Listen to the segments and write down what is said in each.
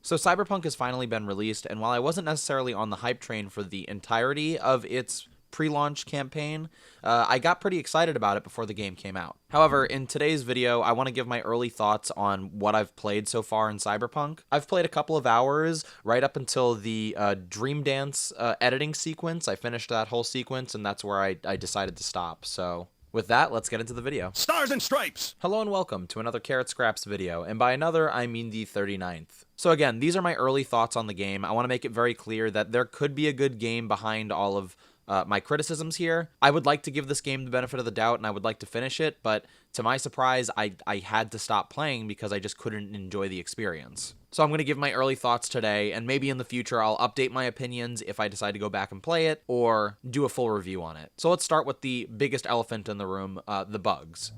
So Cyberpunk has finally been released, and while I wasn't necessarily on the hype train for the entirety of its pre-launch campaign, I got pretty excited about it before the game came out. However, in today's video, I want to give my early thoughts on what I've played so far in Cyberpunk. I've played a couple of hours right up until the Dream Dance editing sequence. I finished that whole sequence, and that's where I decided to stop. So with that, let's get into the video. Stars and Stripes! Hello and welcome to another Carrot Scraps video, and by another, I mean the 39th. So again, these are my early thoughts on the game. I want to make it very clear that there could be a good game behind all of my criticisms here. I would like to give this game the benefit of the doubt, and I would like to finish it, but to my surprise, I had to stop playing because I just couldn't enjoy the experience. So I'm going to give my early thoughts today, and maybe in the future I'll update my opinions if I decide to go back and play it, or do a full review on it. So let's start with the biggest elephant in the room, the bugs.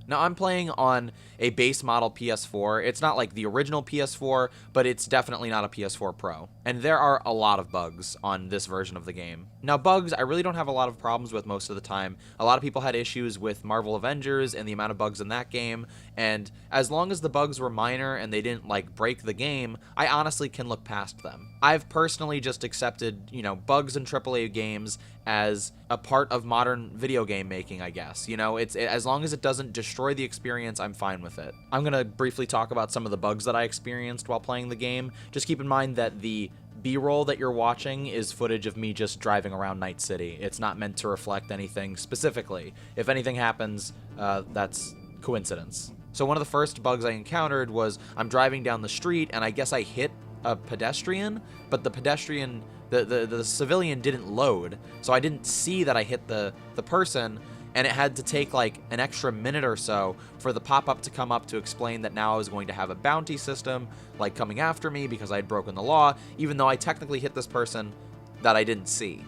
Now, I'm playing on a base model PS4. It's not like the original PS4, but it's definitely not a PS4 Pro. And there are a lot of bugs on this version of the game. Now, bugs, I really don't have a lot of problems with most of the time. A lot of people had issues with Marvel Avengers and the amount of bugs in that game, and as long as the bugs were minor and they didn't, like, break the game, I honestly can look past them. I've personally just accepted, you know, bugs in AAA games as a part of modern video game making, I guess. You know, as long as it doesn't destroy the experience, I'm fine with it. I'm going to briefly talk about some of the bugs that I experienced while playing the game. Just keep in mind that the B-roll that you're watching is footage of me just driving around Night City. It's not meant to reflect anything specifically. If anything happens, that's coincidence. So one of the first bugs I encountered was I'm driving down the street, and I guess I hit a pedestrian, but the pedestrian, the civilian didn't load, so I didn't see that I hit the person, and it had to take like an extra minute or so for the pop-up to come up to explain that now I was going to have a bounty system like coming after me because I had broken the law, even though I technically hit this person that I didn't see.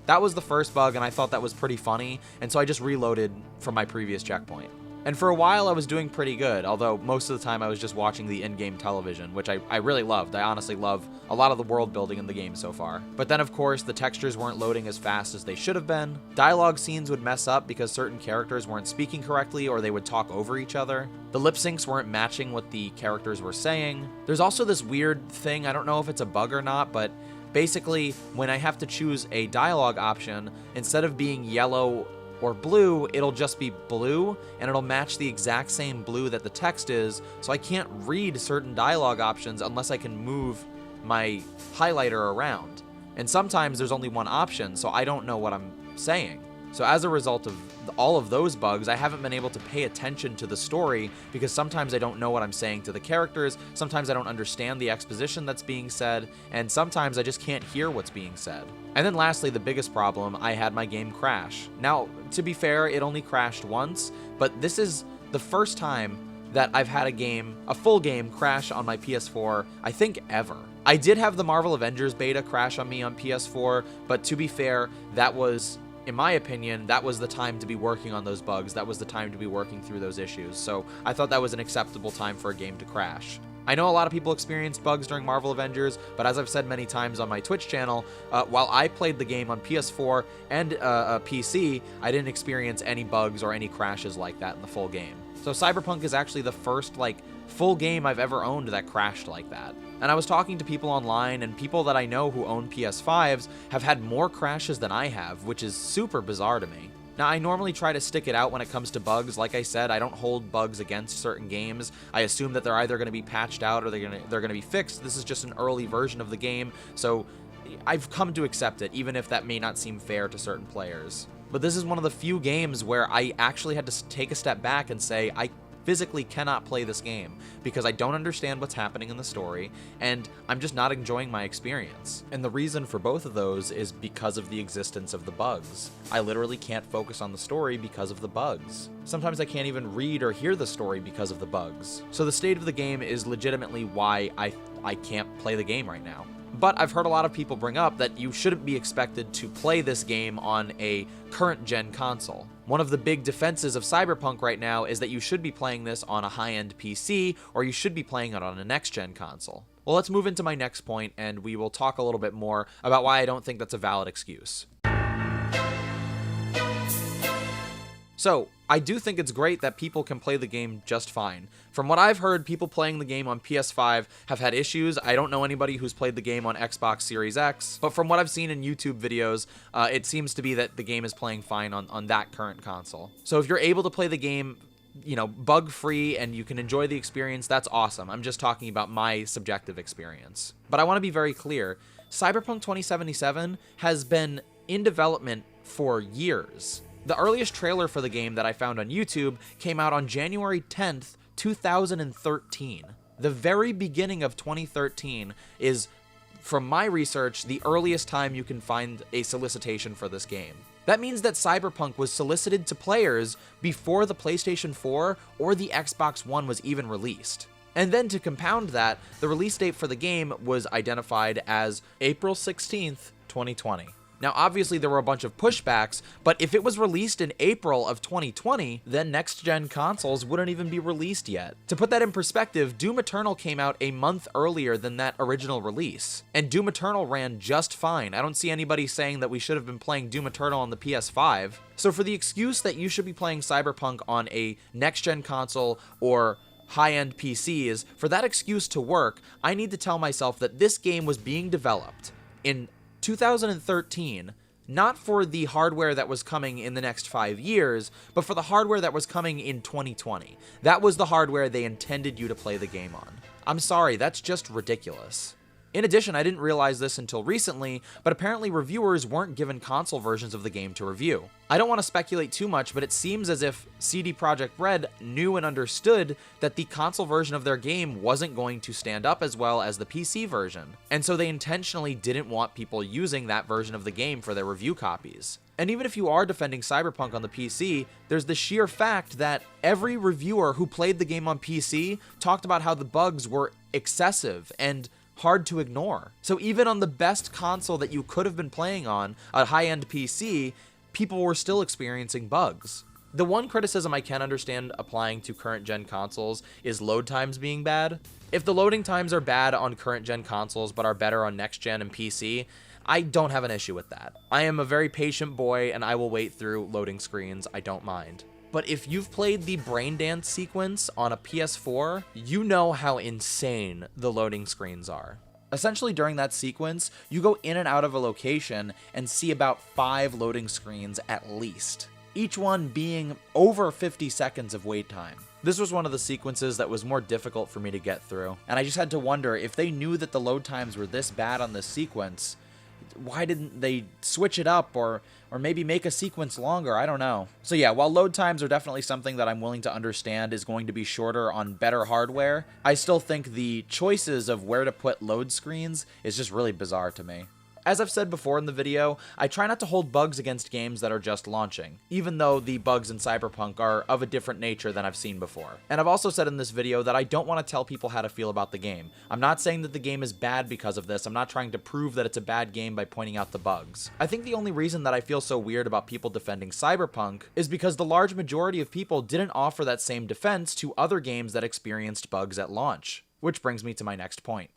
That was the first bug, and I thought that was pretty funny, and so I just reloaded from my previous checkpoint. And for a while I was doing pretty good, although most of the time I was just watching the in-game television, which I really loved. I honestly love a lot of the world building in the game so far. But then of course the textures weren't loading as fast as they should have been. Dialogue scenes would mess up because certain characters weren't speaking correctly or they would talk over each other. The lip syncs weren't matching what the characters were saying. There's also this weird thing, I don't know if it's a bug or not, but basically when I have to choose a dialogue option, instead of being yellow or blue, it'll just be blue, and it'll match the exact same blue that the text is, so I can't read certain dialogue options unless I can move my highlighter around. And sometimes there's only one option, so I don't know what I'm saying. So as a result of all of those bugs, I haven't been able to pay attention to the story because sometimes I don't know what I'm saying to the characters, sometimes I don't understand the exposition that's being said, and sometimes I just can't hear what's being said. And then lastly, the biggest problem, I had my game crash. Now, to be fair, it only crashed once, but this is the first time that I've had a full game crash on my PS4, I think ever. I did have the Marvel Avengers beta crash on me on PS4, but to be fair, that was, in my opinion, that was the time to be working on those bugs. That was the time to be working through those issues. So I thought that was an acceptable time for a game to crash. I know a lot of people experienced bugs during Marvel Avengers, but as I've said many times on my Twitch channel, while I played the game on PS4 and PC, I didn't experience any bugs or any crashes like that in the full game. So Cyberpunk is actually the first full game I've ever owned that crashed like that. And I was talking to people online, and people that I know who own PS5s have had more crashes than I have, which is super bizarre to me. Now, I normally try to stick it out when it comes to bugs. Like I said, I don't hold bugs against certain games. I assume that they're either going to be patched out or they're going to be fixed. This is just an early version of the game, so I've come to accept it, even if that may not seem fair to certain players. But this is one of the few games where I actually had to take a step back and say, I physically cannot play this game because I don't understand what's happening in the story, and I'm just not enjoying my experience. And the reason for both of those is because of the existence of the bugs. I literally can't focus on the story because of the bugs. Sometimes I can't even read or hear the story because of the bugs. So the state of the game is legitimately why I can't play the game right now. But I've heard a lot of people bring up that you shouldn't be expected to play this game on a current-gen console. One of the big defenses of Cyberpunk right now is that you should be playing this on a high-end PC, or you should be playing it on a next-gen console. Well, let's move into my next point, and we will talk a little bit more about why I don't think that's a valid excuse. So, I do think it's great that people can play the game just fine. From what I've heard, people playing the game on PS5 have had issues. I don't know anybody who's played the game on Xbox Series X, but from what I've seen in YouTube videos, it seems to be that the game is playing fine on that current console. So if you're able to play the game, you know, bug-free and you can enjoy the experience, that's awesome. I'm just talking about my subjective experience. But I want to be very clear. Cyberpunk 2077 has been in development for years. The earliest trailer for the game that I found on YouTube came out on January 10th, 2013. The very beginning of 2013 is, from my research, the earliest time you can find a solicitation for this game. That means that Cyberpunk was solicited to players before the PlayStation 4 or the Xbox One was even released. And then to compound that, the release date for the game was identified as April 16th, 2020. Now, obviously, there were a bunch of pushbacks, but if it was released in April of 2020, then next-gen consoles wouldn't even be released yet. To put that in perspective, Doom Eternal came out a month earlier than that original release, and Doom Eternal ran just fine. I don't see anybody saying that we should have been playing Doom Eternal on the PS5. So for the excuse that you should be playing Cyberpunk on a next-gen console or high-end PCs, for that excuse to work, I need to tell myself that this game was being developed in 2013, not for the hardware that was coming in the next 5 years, but for the hardware that was coming in 2020. That was the hardware they intended you to play the game on. I'm sorry, that's just ridiculous. In addition, I didn't realize this until recently, but apparently reviewers weren't given console versions of the game to review. I don't want to speculate too much, but it seems as if CD Projekt Red knew and understood that the console version of their game wasn't going to stand up as well as the PC version, and so they intentionally didn't want people using that version of the game for their review copies. And even if you are defending Cyberpunk on the PC, there's the sheer fact that every reviewer who played the game on PC talked about how the bugs were excessive and hard to ignore. So even on the best console that you could have been playing on, a high-end PC, people were still experiencing bugs. The one criticism I can understand applying to current-gen consoles is load times being bad. If the loading times are bad on current-gen consoles but are better on next-gen and PC, I don't have an issue with that. I am a very patient boy and I will wait through loading screens. I don't mind. But if you've played the brain dance sequence on a PS4, you know how insane the loading screens are. Essentially, during that sequence, you go in and out of a location and see about 5 loading screens at least, each one being over 50 seconds of wait time. This was one of the sequences that was more difficult for me to get through, and I just had to wonder if they knew that the load times were this bad on this sequence, why didn't they switch it up or maybe make a sequence longer? I don't know. So yeah, while load times are definitely something that I'm willing to understand is going to be shorter on better hardware, I still think the choices of where to put load screens is just really bizarre to me. As I've said before in the video, I try not to hold bugs against games that are just launching, even though the bugs in Cyberpunk are of a different nature than I've seen before. And I've also said in this video that I don't want to tell people how to feel about the game. I'm not saying that the game is bad because of this. I'm not trying to prove that it's a bad game by pointing out the bugs. I think the only reason that I feel so weird about people defending Cyberpunk is because the large majority of people didn't offer that same defense to other games that experienced bugs at launch. Which brings me to my next point.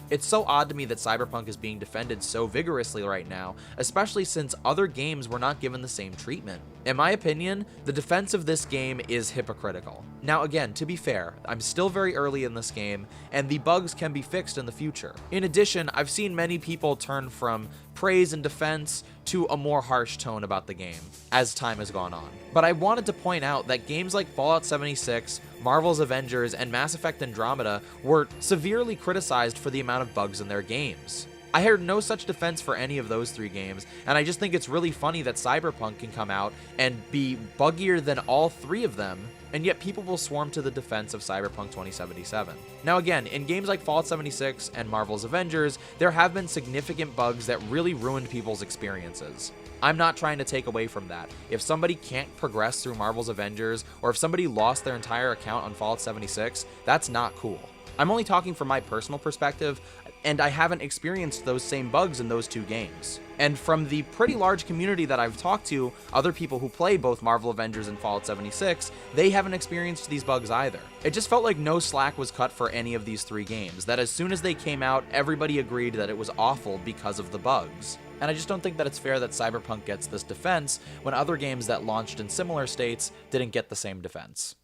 It's so odd to me that Cyberpunk is being defended so vigorously right now, especially since other games were not given the same treatment. In my opinion, the defense of this game is hypocritical. Now again, to be fair, I'm still very early in this game, and the bugs can be fixed in the future. In addition, I've seen many people turn from praise and defense to a more harsh tone about the game as time has gone on. But I wanted to point out that games like Fallout 76, Marvel's Avengers, and Mass Effect Andromeda were severely criticized for the amount of bugs in their games. I heard no such defense for any of those 3 games, and I just think it's really funny that Cyberpunk can come out and be buggier than all 3 of them, and yet people will swarm to the defense of Cyberpunk 2077. Now again, in games like Fallout 76 and Marvel's Avengers, there have been significant bugs that really ruined people's experiences. I'm not trying to take away from that. If somebody can't progress through Marvel's Avengers, or if somebody lost their entire account on Fallout 76, that's not cool. I'm only talking from my personal perspective, and I haven't experienced those same bugs in those 2 games. And from the pretty large community that I've talked to, other people who play both Marvel Avengers and Fallout 76, they haven't experienced these bugs either. It just felt like no slack was cut for any of these 3 games, that as soon as they came out, everybody agreed that it was awful because of the bugs. And I just don't think that it's fair that Cyberpunk gets this defense when other games that launched in similar states didn't get the same defense.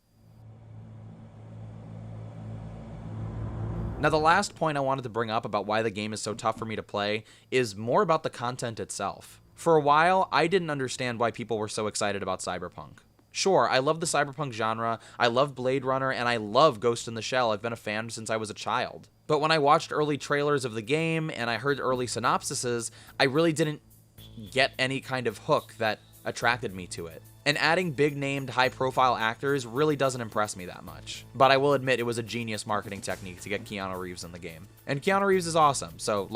Now, the last point I wanted to bring up about why the game is so tough for me to play is more about the content itself. For a while, I didn't understand why people were so excited about Cyberpunk. Sure, I love the Cyberpunk genre, I love Blade Runner, and I love Ghost in the Shell. I've been a fan since I was a child. But when I watched early trailers of the game and I heard early synopsises, I really didn't get any kind of hook that attracted me to it. And adding big-named, high-profile actors really doesn't impress me that much. But I will admit it was a genius marketing technique to get Keanu Reeves in the game. And Keanu Reeves is awesome, so,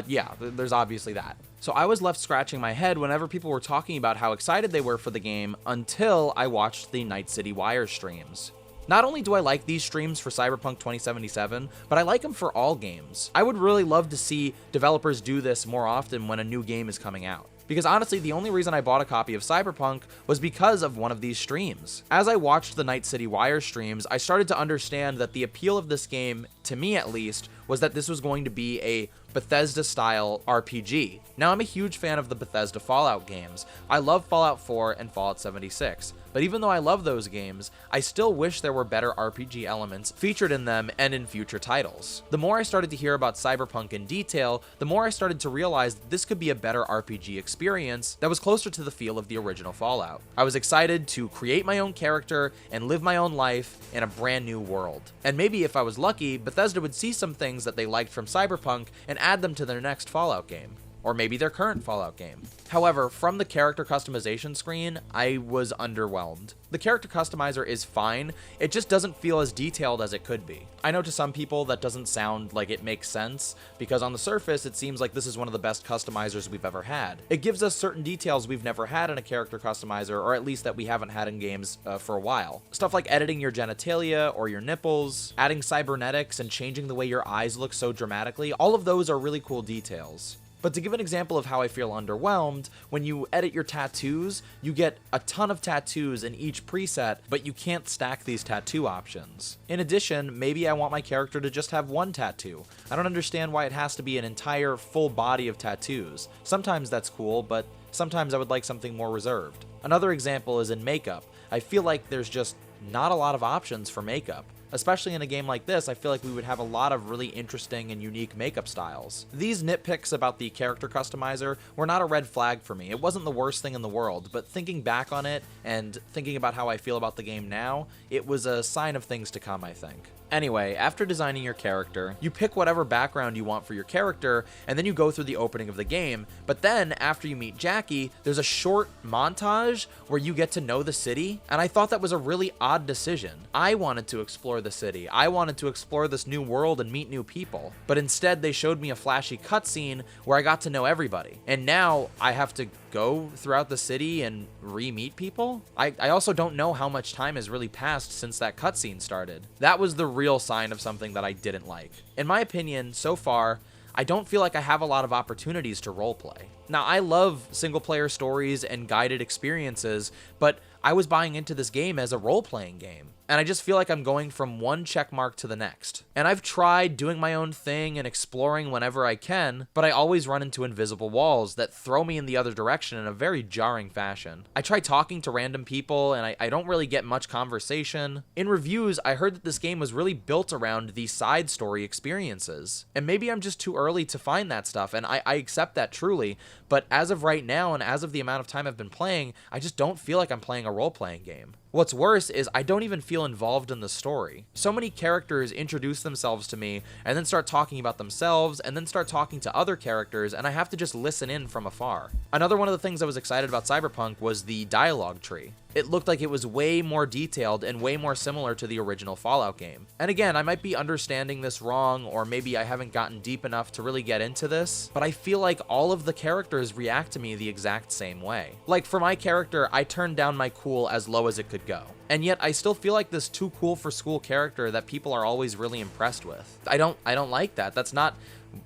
yeah, there's obviously that. So I was left scratching my head whenever people were talking about how excited they were for the game until I watched the Night City Wire streams. Not only do I like these streams for Cyberpunk 2077, but I like them for all games. I would really love to see developers do this more often when a new game is coming out. Because honestly, the only reason I bought a copy of Cyberpunk was because of one of these streams. As I watched the Night City Wire streams, I started to understand that the appeal of this game, to me at least, was that this was going to be a Bethesda-style RPG. Now, I'm a huge fan of the Bethesda Fallout games. I love Fallout 4 and Fallout 76. But even though I love those games, I still wish there were better RPG elements featured in them and in future titles. The more I started to hear about Cyberpunk in detail, the more I started to realize that this could be a better RPG experience that was closer to the feel of the original Fallout. I was excited to create my own character and live my own life in a brand new world. And maybe if I was lucky, Bethesda would see some things that they liked from Cyberpunk and add them to their next Fallout game. Or maybe their current Fallout game. However, from the character customization screen, I was underwhelmed. The character customizer is fine, it just doesn't feel as detailed as it could be. I know to some people that doesn't sound like it makes sense, because on the surface it seems like this is one of the best customizers we've ever had. It gives us certain details we've never had in a character customizer, or at least that we haven't had in games for a while. Stuff like editing your genitalia or your nipples, adding cybernetics and changing the way your eyes look so dramatically, all of those are really cool details. But to give an example of how I feel underwhelmed, when you edit your tattoos, you get a ton of tattoos in each preset, but you can't stack these tattoo options. In addition, maybe I want my character to just have one tattoo. I don't understand why it has to be an entire full body of tattoos. Sometimes that's cool, but sometimes I would like something more reserved. Another example is in makeup. I feel like there's just not a lot of options for makeup. Especially in a game like this, I feel like we would have a lot of really interesting and unique makeup styles. These nitpicks about the character customizer were not a red flag for me. It wasn't the worst thing in the world, but thinking back on it and thinking about how I feel about the game now, it was a sign of things to come, I think. Anyway, after designing your character, you pick whatever background you want for your character, and then you go through the opening of the game. But then, after you meet Jackie, there's a short montage where you get to know the city, and I thought that was a really odd decision. I wanted to explore the city. I wanted to explore this new world and meet new people. But instead, they showed me a flashy cutscene where I got to know everybody. And now, I have to go throughout the city and re-meet people? I also don't know how much time has really passed since that cutscene started. That was the real sign of something that I didn't like. In my opinion, so far, I don't feel like I have a lot of opportunities to roleplay. Now, I love single-player stories and guided experiences, but I was buying into this game as a role-playing game. And I just feel like I'm going from one checkmark to the next. And I've tried doing my own thing and exploring whenever I can, but I always run into invisible walls that throw me in the other direction in a very jarring fashion. I try talking to random people, and I don't really get much conversation. In reviews, I heard that this game was really built around the side story experiences. And maybe I'm just too early to find that stuff, and I accept that truly, but as of right now, and as of the amount of time I've been playing, I just don't feel like I'm playing a role-playing game. What's worse is I don't even feel involved in the story. So many characters introduce themselves to me and then start talking about themselves and then start talking to other characters, and I have to just listen in from afar. Another one of the things I was excited about Cyberpunk was the dialogue tree. It looked like it was way more detailed and way more similar to the original Fallout game. And again, I might be understanding this wrong, or maybe I haven't gotten deep enough to really get into this, but I feel like all of the characters react to me the exact same way. Like for my character, I turned down my cool as low as it could go. And yet I still feel like this too cool for school character that people are always really impressed with. I don't like that. That's not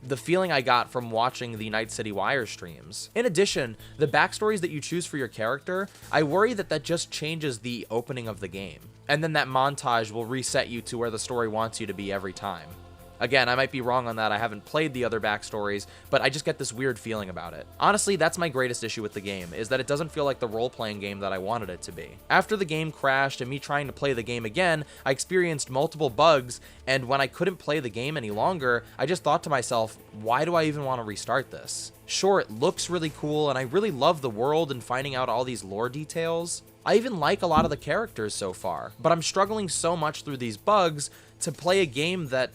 the feeling I got from watching the Night City Wire streams. In addition, the backstories that you choose for your character, I worry that that just changes the opening of the game. And then that montage will reset you to where the story wants you to be every time. Again, I might be wrong on that. I haven't played the other backstories, but I just get this weird feeling about it. Honestly, that's my greatest issue with the game, is that it doesn't feel like the role-playing game that I wanted it to be. After the game crashed and me trying to play the game again, I experienced multiple bugs, and when I couldn't play the game any longer, I just thought to myself, why do I even want to restart this? Sure, it looks really cool, and I really love the world and finding out all these lore details. I even like a lot of the characters so far, but I'm struggling so much through these bugs to play a game that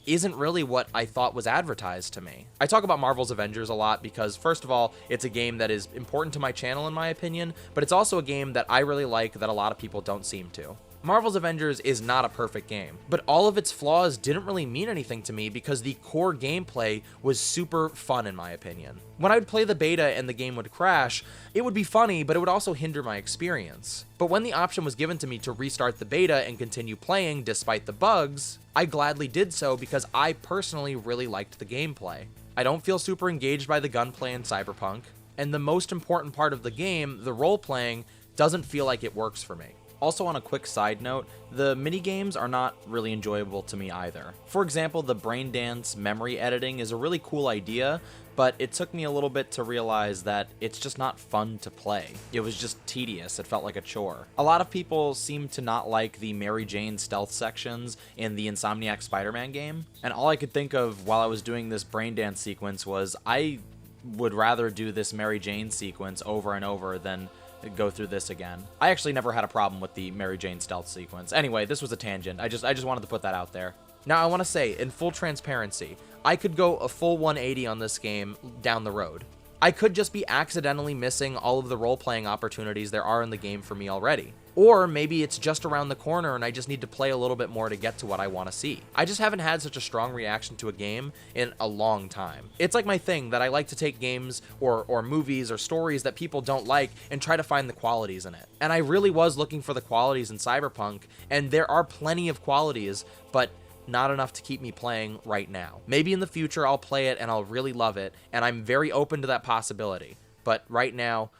isn't really what I thought was advertised to me. I talk about Marvel's Avengers a lot because, first of all, it's a game that is important to my channel in my opinion, but it's also a game that I really like that a lot of people don't seem to. Marvel's Avengers is not a perfect game, but all of its flaws didn't really mean anything to me because the core gameplay was super fun in my opinion. When I would play the beta and the game would crash, it would be funny, but it would also hinder my experience. But when the option was given to me to restart the beta and continue playing despite the bugs, I gladly did so because I personally really liked the gameplay. I don't feel super engaged by the gunplay in Cyberpunk, and the most important part of the game, the role-playing, doesn't feel like it works for me. Also, on a quick side note, the minigames are not really enjoyable to me either. For example, the brain dance memory editing is a really cool idea, but it took me a little bit to realize that it's just not fun to play. It was just tedious, it felt like a chore. A lot of people seem to not like the Mary Jane stealth sections in the Insomniac Spider-Man game, and all I could think of while I was doing this brain dance sequence was I would rather do this Mary Jane sequence over and over than go through this again. I actually never had a problem with the Mary Jane stealth sequence. Anyway, this was a tangent. I just wanted to put that out there. Now, I want to say, in full transparency, I could go a full 180 on this game down the road. I could just be accidentally missing all of the role-playing opportunities there are in the game for me already. Or maybe it's just around the corner and I just need to play a little bit more to get to what I want to see. I just haven't had such a strong reaction to a game in a long time. It's like my thing that I like to take games or movies or stories that people don't like and try to find the qualities in it. And I really was looking for the qualities in Cyberpunk, and there are plenty of qualities, but not enough to keep me playing right now. Maybe in the future I'll play it and I'll really love it, and I'm very open to that possibility. But right now,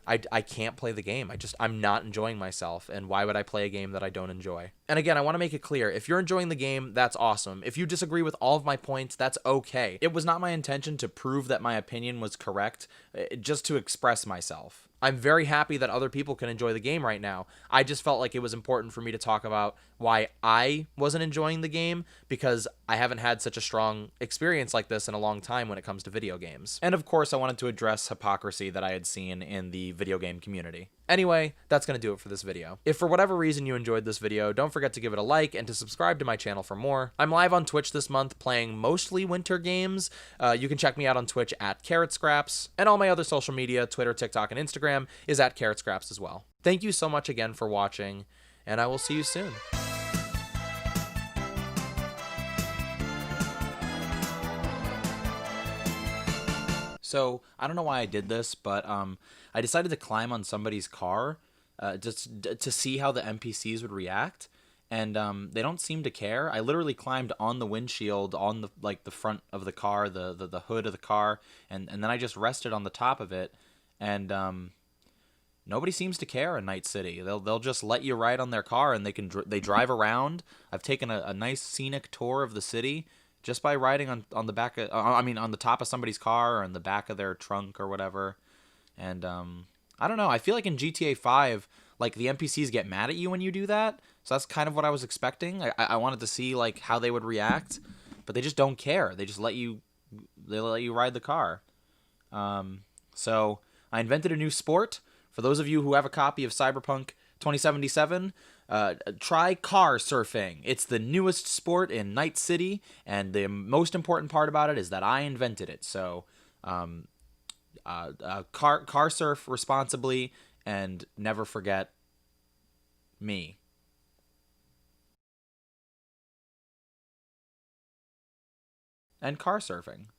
I can't play the game. I'm not enjoying myself, and why would I play a game that I don't enjoy? And again, I want to make it clear, if you're enjoying the game, that's awesome. If you disagree with all of my points, that's okay. It was not my intention to prove that my opinion was correct, just to express myself. I'm very happy that other people can enjoy the game right now. I just felt like it was important for me to talk about why I wasn't enjoying the game, because I haven't had such a strong experience like this in a long time when it comes to video games. And of course, I wanted to address hypocrisy that I had seen in the video game community. Anyway, that's going to do it for this video. If for whatever reason you enjoyed this video, don't forget to give it a like and to subscribe to my channel for more. I'm live on Twitch this month playing mostly winter games. You can check me out on Twitch at carrotscraps, and all my other social media, Twitter, TikTok, and Instagram, is at carrotscraps as well. Thank you so much again for watching, and I will see you soon. So, I don't know why I did this, but I decided to climb on somebody's car just to see how the NPCs would react, and they don't seem to care. I literally climbed on the windshield, on the front of the car, the hood of the car, and then I just rested on the top of it, and nobody seems to care in Night City. They'll just let you ride on their car, and they drive around. I've taken a nice scenic tour of the city just by riding on the back of, on the top of somebody's car or on the back of their trunk or whatever. And I don't know. I feel like in GTA 5, like the NPCs get mad at you when you do that. So that's kind of what I was expecting. I wanted to see like how they would react, but they just don't care. They just let you ride the car. So I invented a new sport. For those of you who have a copy of Cyberpunk 2077, try car surfing. It's the newest sport in Night City, and the most important part about it is that I invented it. So, car surf responsibly, and never forget me. And car surfing.